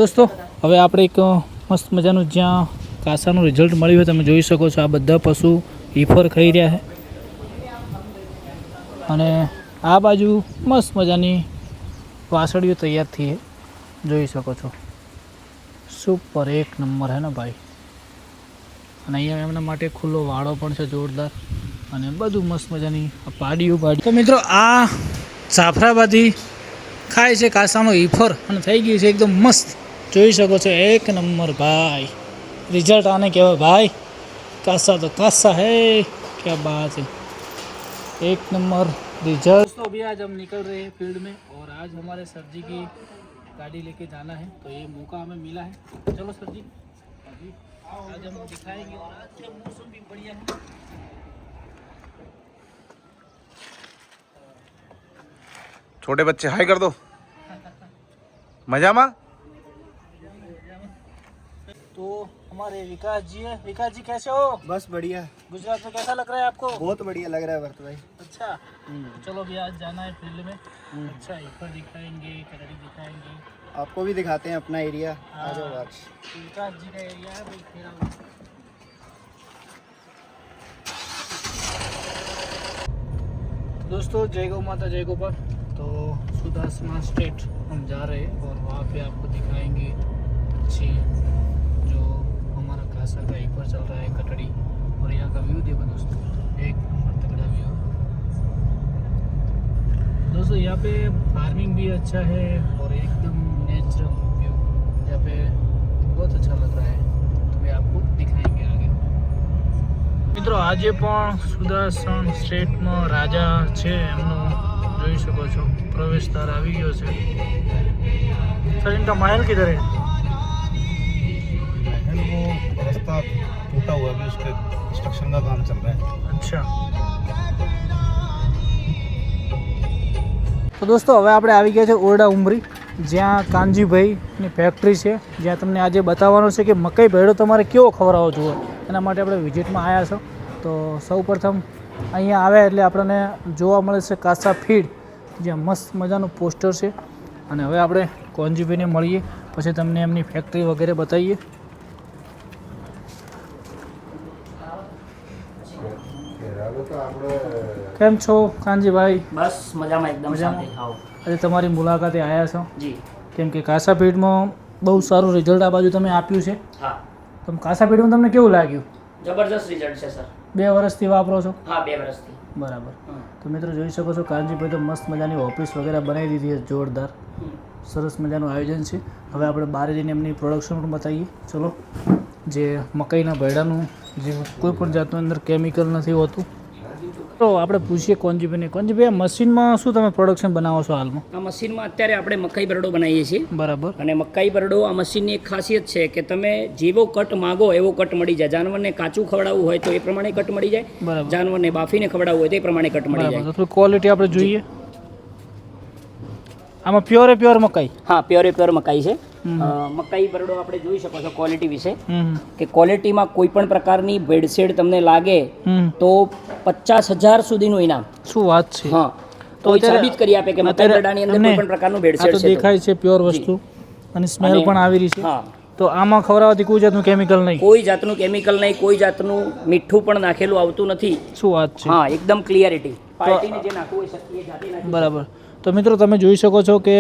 દોસ્તો હવે આપણે એક મસ્ત મજાનું જ્યાં કાસાનું રિઝલ્ટ મળ્યું હોય તમે જોઈ શકો છો. આ બધા પશુ ઈફર ખાઈ રહ્યા છે અને આ બાજુ મસ્ત મજાની વાસળીઓ તૈયાર થઈ જોઈ શકો છો. સુપર એક નંબર હે ને ભાઈ. અને અહીંયા એમના માટે ખુલ્લો વાડો પણ છે જોરદાર અને બધું મસ્ત મજાની પાડીઓ. તો મિત્રો આ જાફરાબાદી ખાય છે કાસાનો ઈફર અને થઈ ગયું છે એકદમ મસ્ત. જોઈ શકો છો એક નંબર ભાઈ. रिजल्ट आने के बाद भाई कासा तो कासा है, क्या बात है, एक नंबर रिजल्ट. तो अभी आज हम निकल रहे हैं फील्ड में और आज हमारे सर जी की गाड़ी लेके जाना है तो ये मौका हमें मिला है. चलो सर जी अभी आज हम दिखाएंगे और आज का मौसम भी बढ़िया है. छोटे बच्चे हाय कर दो. मजा में. तो हमारे विकास जी है. विकास जी कैसे हो? बस बढ़िया. गुजरात में कैसा लग रहा है आपको? बहुत बढ़िया लग रहा है भरत भाई. अच्छा चलो भी आज जाना है फील्ड में. अच्छा ईफर दिखाएंगे, करड़ी दिखाएंगे, आपको भी दिखाते हैं अपना एरिया. आ जाओ आज. विकास जी का एरिया है भाई खेड़ा. दोस्तों जय गौ माता जय गोपाल. तो सुधा स्मार्ट स्टेट हम जा रहे हैं और वहाँ पे आपको दिखाएंगे अच्छी जो हमारा कासा का ईफर चल रहा है कटड़ी. और यहाँ का व्यू देखो दोस्तों एक नंबर तगड़ा व्यू. दोस्तों यहाँ पे फार्मिंग भी अच्छा है और एकदम नेचुरल व्यू यहाँ पे बहुत अच्छा लग रहा है. तो मैं आपको दिखाएंगे आगे. મિત્રો આજે પણ સુદર્શન સ્ટેટમાં રાજા છે એમનો જોઈ શકો છો પ્રવેશદ્વાર આવી ગયો છે. सर इनका महल किधर है? महल वो रास्ता टूटा हुआ अभी उसके कंस्ट्रक्शन का काम चल रहा है. अच्छा તો દોસ્તો હવે આપણે આવી ગયા છે ઓરડા ઉમરી જ્યાં કાનજીભાઈની ફેક્ટરી છે જ્યાં તમને આજે બતાવવાનો છે કે મકાઈ ભેળો તમારે કેવો ખવડાવવો જોઈએ એના માટે આપણે વિઝિટમાં આવ્યા છો. તો સૌ પ્રથમ અહીંયા આવ્યા એટલે આપણને જોવા મળે છે કાસા ફીડ જ્યાં મસ્ત મજાનું પોસ્ટર છે. અને હવે આપણે કોનજીભાઈને મળીએ પછી તમને એમની ફેક્ટરી વગેરે બતાવીએ. કેમ છો કાનજીભાઈ? બસ મજામાં એકદમ શાંતિ. આવો આજે તમારી મુલાકાતે આવ્યા છો જી. કેમ કે કાસા ફીડમાં બહુ સારું રિઝલ્ટ આ બાજુ તમે આપ્યું છે. હા તો કાસા ફીડમાં તમને કેવું લાગ્યું? જબરદસ્ત રિઝલ્ટ છે સર. 2 વર્ષથી વાપરો છો? હા 2 વર્ષથી. બરાબર. તો મિત્રો જોઈ શકો છો કાનજીભાઈ તો મસ્ત મજાની ઓફિસ વગેરે બનાવી દીધી છે જોરદાર. સરસ મજાનું આયોજન છે. હવે આપણે બહાર જઈને એમની પ્રોડક્શન પણ બતાવીએ. ચલો જે મકાઈના ભેડાનું જે કોઈ પણ જાતનું અંદર કેમિકલ નથી હોતું. તો આપણે પૂછીએ કોનજીભાઈને. કોનજીભાઈ આ મશીનમાં શું તમે પ્રોડક્શન બનાવો છો હાલમાં? આ મશીનમાં અત્યારે આપણે મકાઈ બરડો બનાવીએ છીએ. બરાબર. અને મકાઈ બરડો આ મશીનની એક ખાસિયત છે કે તમે જેવો કટ માગો એવો કટ મળી જાય. જાનવરને કાચું ખવડાવવું હોય તો એ પ્રમાણે કટ મળી જાય. બરાબર. જાનવરને બાફીને ખવડાવવું હોય તો એ પ્રમાણે કટ મળી જાય. બરાબર. તો ક્વોલિટી આપણે જોઈએ. આમાં પ્યોર મકાઈ? હા પ્યોર મકાઈ છે. મકાઈ બરડો આપણે જોઈ શકો છો ક્વોલિટી વિશે કે ક્વોલિટીમાં કોઈ પણ પ્રકારની ભેળસેળ તમને લાગે તો 50,000 સુધીનું ઇનામ. શું વાત છે? હા તો સાબિત કરી આપે કે મકાઈ બરડાની અંદર કોઈ પણ પ્રકારનું ભેળસેળ છે. દેખાય છે પ્યોર વસ્તુ અને સ્મેલ પણ આવી રહી છે. હા તો આમાં ખવડાવવાથી કોઈ જાતનું કેમિકલ નહીં? કોઈ જાતનું કેમિકલ નહીં, કોઈ જાતનું મીઠું પણ નાખેલું આવતું નથી. શું વાત છે? હા એકદમ ક્લિયરિટી. પાર્ટીને જે નાખવું હોય એ જાતે નાખી. બરાબર. તો મિત્રો તમે જોઈ શકો છો કે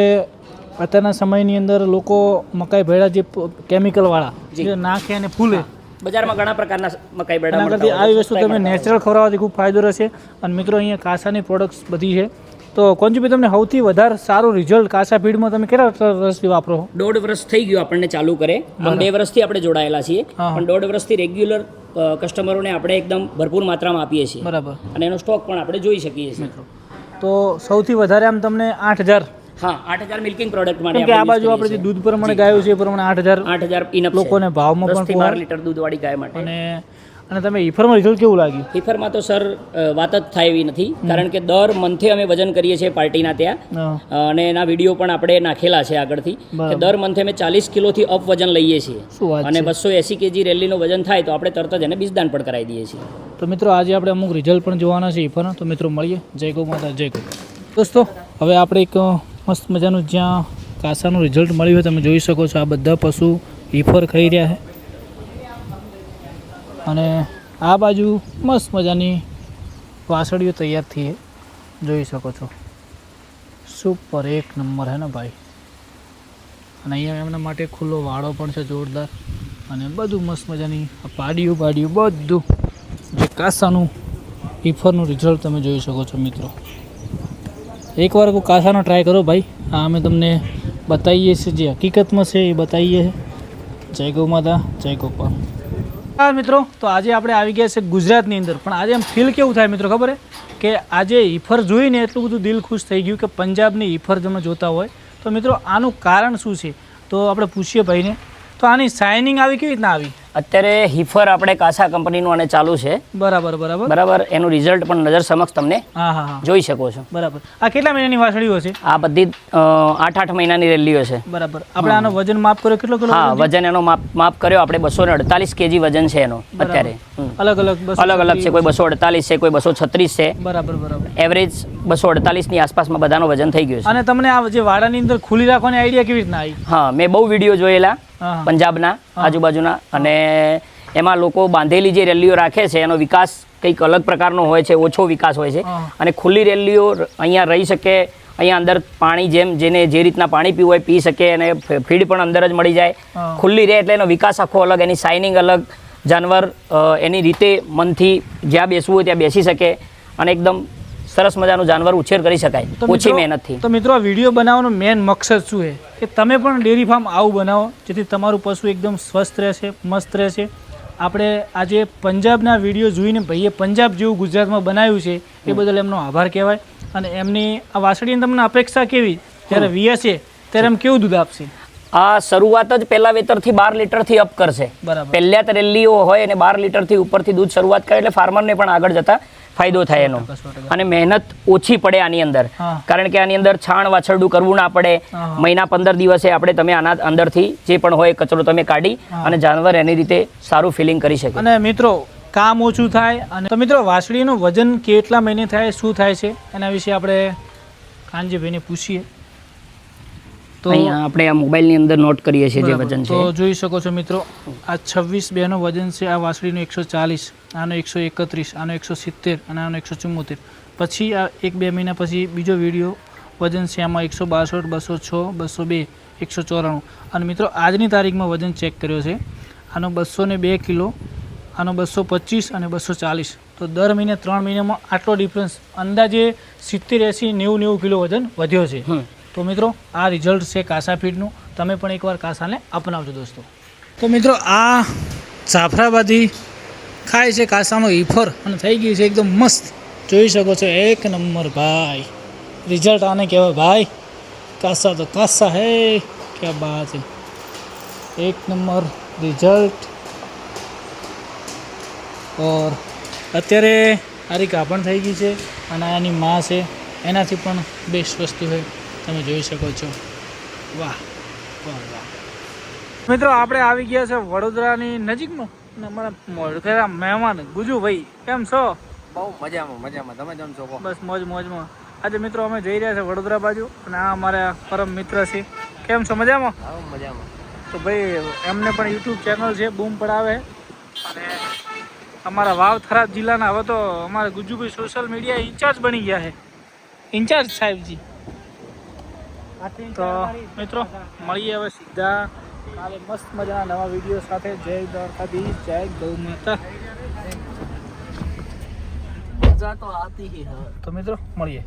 અત્યારના સમયની અંદર લોકો મકાઈ ભેળા જે કેમિકલવાળા જે નાખે અને ફૂલે બજારમાં ઘણા પ્રકારના મકાઈ બરડા એના કરતી આવી વસ્તુ તમે નેચરલ ખવડાવવાથી ખૂબ ફાયદો રહેશે. અને મિત્રો અહીંયા કાસાની પ્રોડક્ટ્સ બધી છે. તો કોનજીભાઈ તમને સૌથી વધારે સારું રિઝલ્ટ કાસા ફીડમાં તમે કેટલા વર્ષથી વાપરો? 1.5 વર્ષ થઈ ગયું આપણને ચાલુ કરે. આમ 2 વર્ષથી આપણે જોડાયેલા છીએ પણ 1.5 વર્ષથી રેગ્યુલર કસ્ટમરોને આપણે એકદમ ભરપૂર માત્રામાં આપીએ છીએ. બરાબર. અને એનો સ્ટોક પણ આપણે જોઈ શકીએ છીએ. તો સૌથી વધારે આમ તમને 8,000? હા 8,000 મિલ્કિંગ પ્રોડક્ટ માટે. કેમ કે આ બાજુ આપણે જે દૂધ પ્રમાણે ગાયો છે એ પ્રમાણે 8,000 ઇનફ લોકોને ભાવમાં પણ 10 થી 12 લીટર દૂધવાળી ગાય માટે. અને તમે ઈફરમાં રિઝલ્ટ કેવું લાગ્યું? ઈફરમાં તો સર વાત જ થાય એવી નથી કારણ કે દર મંથે અમે વજન કરીએ છીએ પાર્ટીના ત્યાં અને એના વિડીયો પણ આપણે નાખેલા છે આગળથી કે દર મંથે અમે 40 કિલોથી અપ વજન લઈએ છીએ અને 280 કેજી રેલીનું વજન થાય તો આપણે તરત જ એને બીજદાન પણ કરાવી દઈએ છીએ. તો મિત્રો આજે આપણે અમુક રિઝલ્ટ પણ જોવાના છે ઈફરના. તો મિત્રો મળીએ. જય ગૌ માતા જય ગૌ. દોસ્તો હવે આપણે એક મસ્ત મજાનું જ્યાં કાસાનું રિઝલ્ટ મળ્યું હોય તમે જોઈ શકો છો. આ બધા પશુ ઈફર ખાઈ રહ્યા છે અને આ બાજુ મસ્ત મજાની વાસળીઓ તૈયાર થઈ છે, જોઈ શકો છો. સુપર એક નંબર હે ને ભાઈ. અને અહીંયા એમના માટે ખુલ્લો વાડો પણ છે જોરદાર અને બધું મસ્ત મજાની પાડીઓ બધું જે કાસાનું ઈફરનું રિઝલ્ટ તમે જોઈ શકો છો મિત્રો. એકવાર કોઈ કાસાનો ટ્રાય કરો ભાઈ. આ અમે તમને બતાવીએ છીએ જે હકીકતમાં છે એ બતાવીએ છીએ. જય ગૌ માતા, જય ગોપાલ. હા મિત્રો, તો આજે આપણે આવી ગયા છે ગુજરાતની અંદર, પણ આજે આમ ફીલ કેવું થાય મિત્રો ખબર છે કે આજે ઈફર જોઈને એટલું બધું દિલ ખુશ થઈ ગયું કે પંજાબની ઈફર તમે જોતા હોય તો મિત્રો આનું કારણ શું છે તો આપણે પૂછીએ ભાઈને. તો આની શાઇનિંગ આવી કેવી રીતના આવી? અત્યારે હીફર આપણે કાસા કંપનીનું આને ચાલુ છે. બરાબર. એનું રિઝલ્ટ પણ નજર સમક્ષ તમને જોઈ શકો છો. બરાબર. આ કેટલા મહિનાની વાસળીઓ છે? આ બધી 8 મહિનાની રેલીઓ છે. બરાબર. આપણે આનો વજન માપ કર્યો કેટલો કિલો? હા, વજન એનો માપ કર્યો આપણે 248 કેજી વજન છે એનો અત્યારે. અલગ અલગ છે, કોઈ 248 છે, કોઈ 236 છે. બરાબર. એવરેજ 248 ની આસપાસમાં બધાનો વજન થઈ ગયું છે. અને તમને આ જે વાડાની અંદર ખુલ્લી રાખવાની આઈડિયા કેવી રીતના આવી? હા, મેં બહુ વિડીયો જોયેલા પંજાબના આજુબાજુના, અને એમાં લોકો બાંધેલી જે રેલીઓ રાખે છે એનો વિકાસ કંઈક અલગ પ્રકારનો હોય છે, ઓછો વિકાસ હોય છે. અને ખુલ્લી રેલીઓ અહીંયા રહી શકે, અહીંયા અંદર પાણી જેને જે રીતના પાણી પીવું હોય પી શકે, અને ફીડ પણ અંદર જ મળી જાય. ખુલ્લી રહે એટલે એનો વિકાસ આખો અલગ, એની શાઇનિંગ અલગ, જાનવર એની રીતે મનથી જ્યાં બેસવું હોય ત્યાં બેસી શકે અને એકદમ સરસ મજાનું જાનવર ઉછેર કરી શકાય ઓછી મહેનતથી. તો મિત્રો આ વિડીયો બનાવવાનો મેઇન મકસદ શું છે કે તમે પણ ડેરી ફાર્મ આવું બનાવો જેથી તમારું પશુ એકદમ સ્વસ્થ રહેશે, મસ્ત રહેશે. આપણે આજે પંજાબના વિડીયો જોઈને ભાઈએ પંજાબ જેવું ગુજરાતમાં બનાવ્યું છે એ બદલ એમનો આભાર કહેવાય. અને એમની આ વાસળીની તમને અપેક્ષા કેવી? જ્યારે વીએસએ ત્યારે એમ કેવું દૂધ આપશે? આ શરૂઆત જ પહેલા વેતરથી 12 લીટરથી અપ કરશે. પહેલા રેલીઓ હોય અને 12 લીટરથી ઉપરથી દૂધ શરૂઆત કરે એટલે ફાર્મરને પણ આગળ જતા ફાયદો થાય એનો. અને મહેનત ઓછી પડે આની અંદર, કારણ કે આની અંદર છાણ વાછરડું કરવું ના પડે. મહિના 15 દિવસે તમે આના અંદરથી જે પણ હોય કચરો તમે કાઢી અને જાનવર એની રીતે સારું ફિલિંગ કરી શકે. અને મિત્રો કામ ઓછું થાય. અને તો મિત્રો વાસળીનું વજન કેટલા મહિને થાય, શું થાય છે એના વિશે આપણે કાનજીભાઈને પૂછીએ. તો અહીંયા આપણે આ મોબાઈલની અંદર નોટ કરીએ છીએ જે વજન છે. તો જોઈ શકો છો મિત્રો, આ 26 નો વજન છે. આ વાસળીનું 140, આનો 131, આનો 170 અને આનો 174. પછી આ 1-2 મહિના પછી બીજો વિડીયો વજન છે આમાં 162, 206, 202, 194. અને મિત્રો આજની તારીખમાં વજન ચેક કર્યો છે, આનો 202 કિલો, આનો 225 અને 240. તો દર મહિને 3 મહિનામાં આટલો ડિફરન્સ, અંદાજે 70, 80, 90 કિલો વજન વધ્યો છે. તો મિત્રો આ રિઝલ્ટ છે કાસા ફીડનું. તમે પણ એકવાર કાસાને અપનાવજો દોસ્તો. તો મિત્રો આ જાફરાબાદી ખાય છે કાસાનો ઈફર અને થઈ ગઈ છે એકદમ મસ્ત. જોઈ શકો છો એક નંબર ભાઈ. રિઝલ્ટ આને કહેવાય ભાઈ. કાસા તો કાસા હે, ક્યાં બાત છે. એક નંબર રિઝલ્ટ. ઓર અત્યારે આરી કાપણ થઈ ગઈ છે અને આની માં છે, એનાથી પણ બેસ્ટ વસ્તુ છે, તમે જોઈ શકો છો. વાહ વાહ વાહ. મિત્રો આપણે આવી ગયા છે વડોદરાની નજીકમાં અને અમારા મોડખેરા મહેમાન ગુજુભાઈ. કેમ છો? બહુ મજામાં. તમે કેમ છો? બસ મોજમાં. આજે મિત્રો અમે જઈ રહ્યા છે વડોદરા બાજુ અને આ અમારા પરમ મિત્ર છે. કેમ છો? મજામાં? મજામાં. તો ભાઈ એમને પણ યુટ્યુબ ચેનલ છે, બૂમ પડાવે. અને અમારા વાવ થરાદ જિલ્લાના હવે તો અમારા ગુજુભાઈ સોશિયલ મીડિયા ઇન્ચાર્જ બની ગયા છે. ઇન્ચાર્જ સાહેબજી. તો મિત્રો મળીએ હવે સીધા કાલે મસ્ત મજાના નવા વિડીયો સાથે. જય દ્વારકાધીશ, જય ગૌ માતા. તો મિત્રો મળીએ.